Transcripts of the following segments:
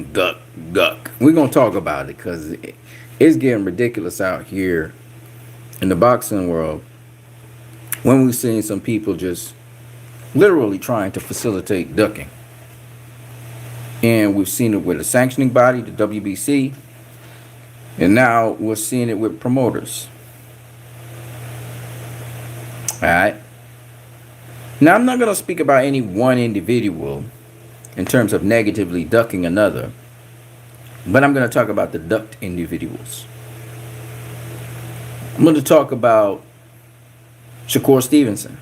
duck, duck. We're gonna talk about it because it's getting ridiculous out here in the boxing world when we're seeing some people just literally trying to facilitate ducking. And we've seen it with the sanctioning body, the WBC, and now we're seeing it with promoters. All right. Now, I'm not going to speak about any one individual in terms of negatively ducking another, but I'm going to talk about the ducked individuals. I'm going to talk about Shakur Stevenson,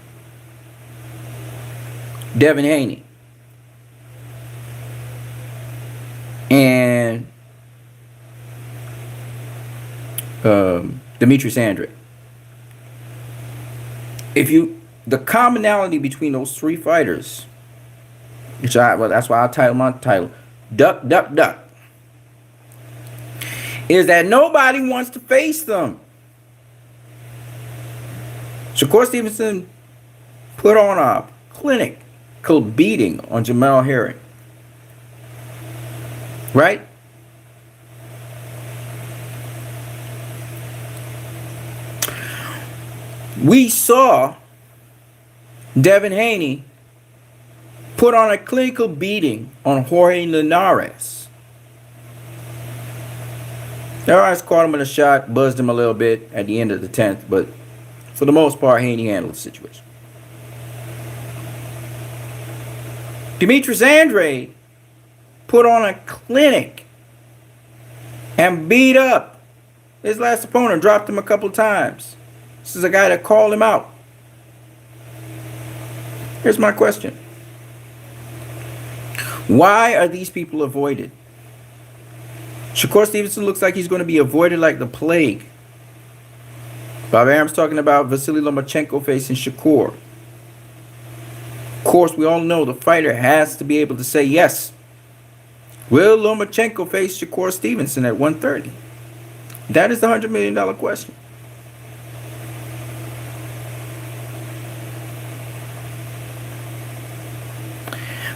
Devin Haney, and Demetrius Andrade. The commonality between those three fighters, that's why I title my title, Duck, Duck, Duck, is that nobody wants to face them. Shakur Stevenson put on a clinical beating on Jamel Herring. Right? We saw Devin Haney put on a clinical beating on Jorge Linares. Linares caught him with a shot, buzzed him a little bit at the end of the 10th, but for the most part, Haney handled the situation. Demetrius Andrade put on a clinic and beat up his last opponent, dropped him a couple times. This is a guy that called him out. Here's my question. Why are these people avoided? Shakur Stevenson looks like he's going to be avoided like the plague. Bob Arum's talking about Vasily Lomachenko facing Shakur. Of course, we all know the fighter has to be able to say yes. Will Lomachenko face Shakur Stevenson at 130? That is the $100 million question.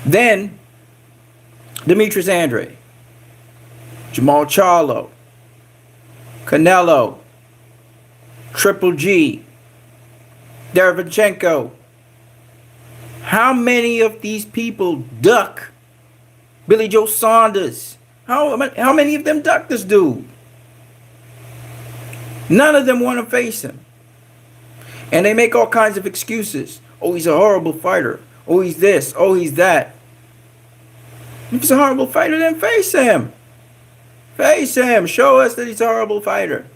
Then, Demetrius Andrade, Jamal Charlo, Canelo, Triple G, Derevyanchenko. How many of these people duck Billy Joe Saunders? How many of them duck this dude? None of them want to face him. And they make all kinds of excuses. Oh, he's a horrible fighter. Oh, he's this. Oh, he's that. If he's a horrible fighter, then face him. Face him. Show us that he's a horrible fighter.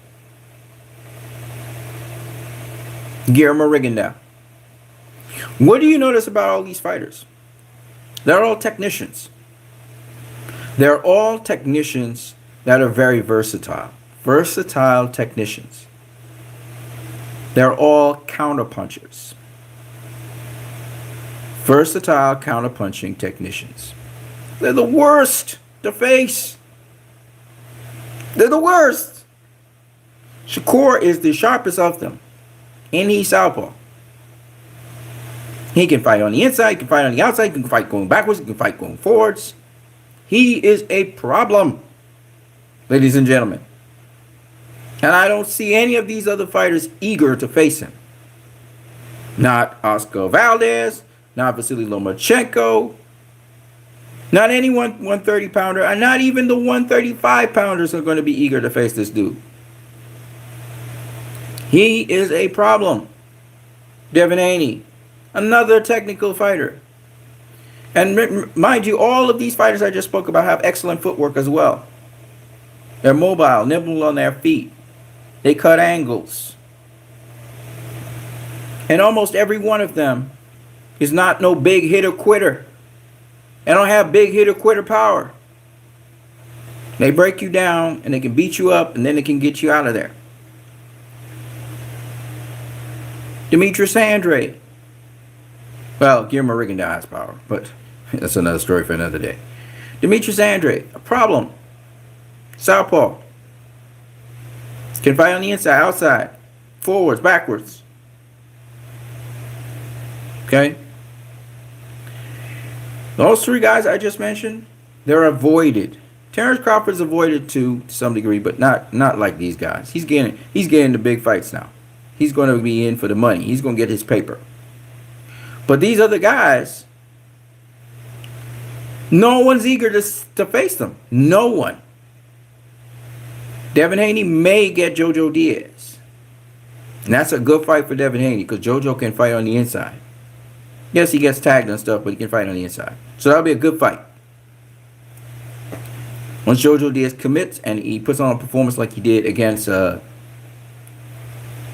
Guillermo Rigondeaux. What do you notice about all these fighters? They're all technicians. They're all technicians that are very versatile. Versatile technicians. They're all counterpunchers. Versatile counterpunching technicians. They're the worst to face. They're the worst. Shakur is the sharpest of them. And he's southpaw. He can fight on the inside, he can fight on the outside, he can fight going backwards, he can fight going forwards. He is a problem, ladies and gentlemen. And I don't see any of these other fighters eager to face him. Not Oscar Valdez, not Vasily Lomachenko, not any 130 pounder, and not even the 135 pounders are going to be eager to face this dude. He is a problem. Devin Haney, another technical fighter. And mind you, all of these fighters I just spoke about have excellent footwork as well. They're mobile, nimble on their feet. They cut angles. And almost every one of them is not no big hitter quitter. They don't have big hitter quitter power. They break you down and they can beat you up and then they can get you out of there. Demetrius Andrade. Well, Guillermo Rigondeaux has power, but that's another story for another day. Demetrius Andrade, a problem. Southpaw. Can fight on the inside, outside, forwards, backwards. Okay? Those three guys I just mentioned, they're avoided Terrence Crawford's avoided to some degree, but not like these guys. He's getting the big fights now. He's going to be in for the money. He's going to get his paper. But these other guys, no one's eager to face them. No one. Devin Haney may get Jojo Diaz. And that's a good fight for Devin Haney because Jojo can fight on the inside. Yes, he gets tagged and stuff, but he can fight on the inside. So that'll be a good fight. Once Jojo Diaz commits and he puts on a performance like he did against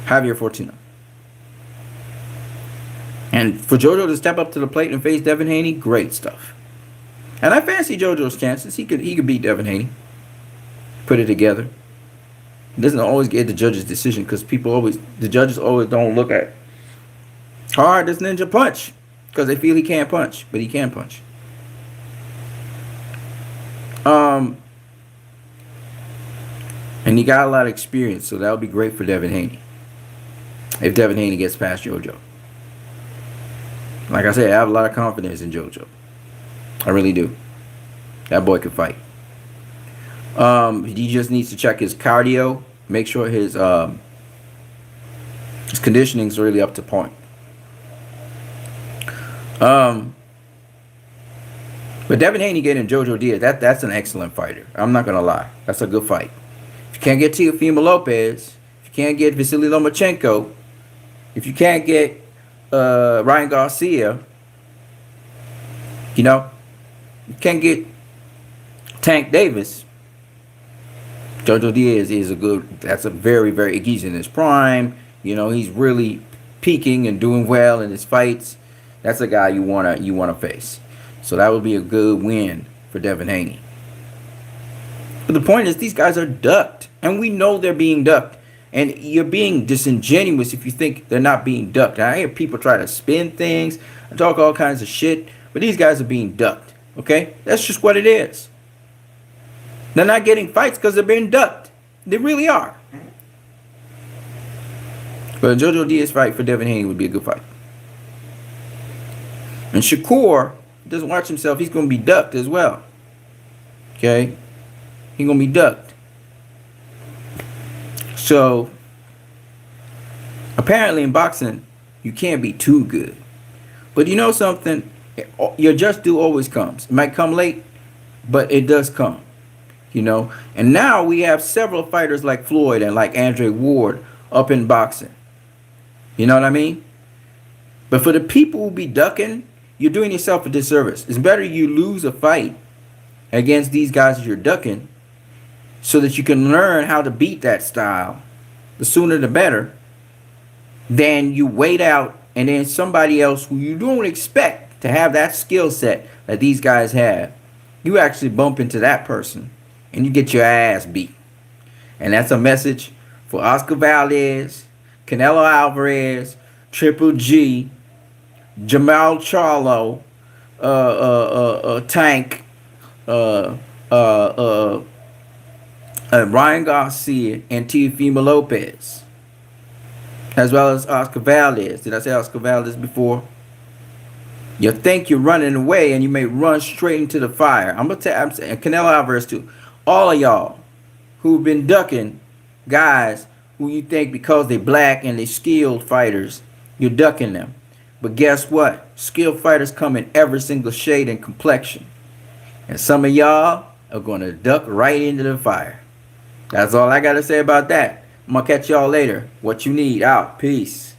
Javier Fortuna. And for Jojo to step up to the plate and face Devin Haney, great stuff. And I fancy Jojo's chances. He could beat Devin Haney. Put it together. He doesn't always get the judge's decision because the judges always don't look at how hard does Ninja punch because they feel he can't punch, but he can punch. And he got a lot of experience, so that'll be great for Devin Haney. If Devin Haney gets past Jojo. Like I said, I have a lot of confidence in Jojo. I really do. That boy can fight. He just needs to check his cardio. Make sure his conditioning is really up to point. But Devin Haney getting Jojo Diaz, that's an excellent fighter. I'm not gonna lie. That's a good fight. If you can't get Teofimo Lopez, if you can't get Vasily Lomachenko, if you can't get Ryan Garcia, you can't get Tank Davis. Jojo Diaz is that's a very, very, he's in his prime. He's really peaking and doing well in his fights. That's a guy you wanna face. So that would be a good win for Devin Haney. But the point is, these guys are ducked, and we know they're being ducked. And you're being disingenuous if you think they're not being ducked. I hear people try to spin things and talk all kinds of shit, but these guys are being ducked. Okay, that's just what it is. They're not getting fights because they're being ducked. They really are. But a Jojo Diaz fight for Devin Haney would be a good fight. And Shakur doesn't watch himself. He's going to be ducked as well. Okay, he's going to be ducked. So apparently in boxing, you can't be too good. But you know something? Your just due always comes. It might come late, but it does come. And now we have several fighters like Floyd and like Andre Ward up in boxing. You know what I mean? But for the people who be ducking, you're doing yourself a disservice. It's better you lose a fight against these guys that you're ducking so that you can learn how to beat that style. The sooner the better. Than you wait out and then somebody else who you don't expect to have that skill set that these guys have, you actually bump into that person and you get your ass beat. And that's a message for Oscar Valdez, Canelo Alvarez, Triple G, Jamal Charlo, Tank, Ryan Garcia, and Teofimo Lopez, as well as Oscar Valdez. Did I say Oscar Valdez before? You think you're running away, and you may run straight into the fire. I'm saying Canelo Alvarez too. All of y'all who've been ducking guys who you think because they black and they skilled fighters, you're ducking them. But guess what? Skilled fighters come in every single shade and complexion. And some of y'all are going to duck right into the fire. That's all I got to say about that. I'm going to catch y'all later. What you need. Out. Peace.